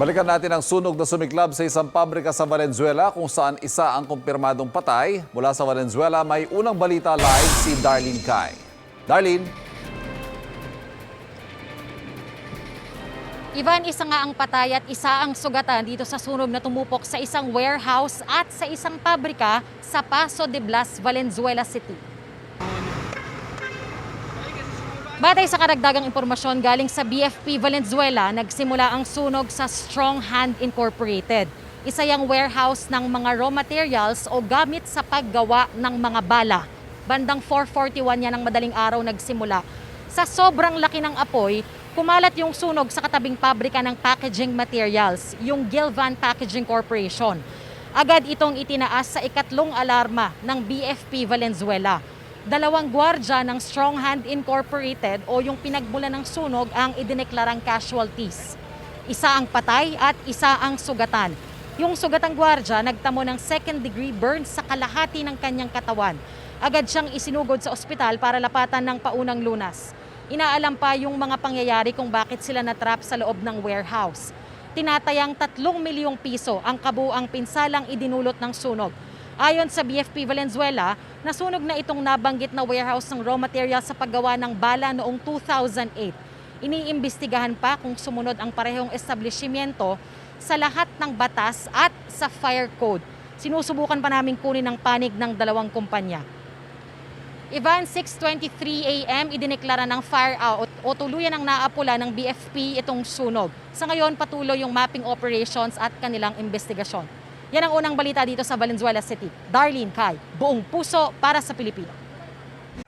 Balikan natin ang sunog na sumiklab sa isang pabrika sa Valenzuela kung saan isa ang kumpirmadong patay. Mula sa Valenzuela, may unang balita live si Darlene Kai. Darlene? Ivan, isa nga ang patay at isa ang sugatan dito sa sunog na tumupok sa isang warehouse at sa isang pabrika sa Paso de Blas, Valenzuela City. Batay sa karagdagang impormasyon galing sa BFP Valenzuela, nagsimula ang sunog sa Strong Hand Incorporated. Isa yung warehouse ng mga raw materials o gamit sa paggawa ng mga bala. Bandang 4:41 yan ng madaling araw nagsimula. Sa sobrang laki ng apoy, kumalat yung sunog sa katabing pabrika ng packaging materials, yung Gilvan Packaging Corporation. Agad itong itinaas sa ikatlong alarma ng BFP Valenzuela. 2 gwardya ng Strong Hand Incorporated o yung pinagmulan ng sunog ang idineklarang casualties. Isa ang patay at isa ang sugatan. Yung sugatang gwardya nagtamo ng 2nd-degree burns sa kalahati ng kanyang katawan. Agad siyang isinugod sa ospital para lapatan ng paunang lunas. Inaalam pa yung mga pangyayari kung bakit sila natrap sa loob ng warehouse. Tinatayang 3 milyong piso ang kabuang pinsalang idinulot ng sunog. Ayon sa BFP Valenzuela, nasunog na itong nabanggit na warehouse ng raw materials sa paggawa ng bala noong 2008. Iniimbestigahan pa kung sumunod ang parehong establishmento sa lahat ng batas at sa fire code. Sinusubukan pa namin kunin ang panig ng dalawang kumpanya. Ivan, 6:23 a.m. idineklara ng fire out o tuluyan ang naapula ng BFP itong sunog. Sa ngayon, patuloy yung mapping operations at kanilang investigasyon. Yan ang unang balita dito sa Valenzuela City. Darlene Kai, buong puso para sa Pilipino.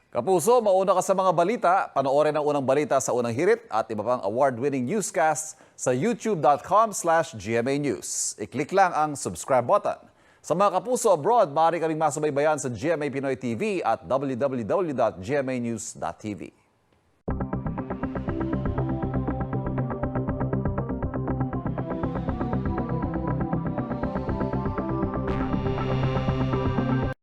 Kapuso, mauna ka sa mga balita. Panoorin ang unang balita sa unang hirit at iba pang award-winning newscasts sa youtube.com/GMA News. I-click lang ang subscribe button. Sa mga kapuso abroad, maaari kaming masubaybayan sa GMA Pinoy TV at www.gmanews.tv.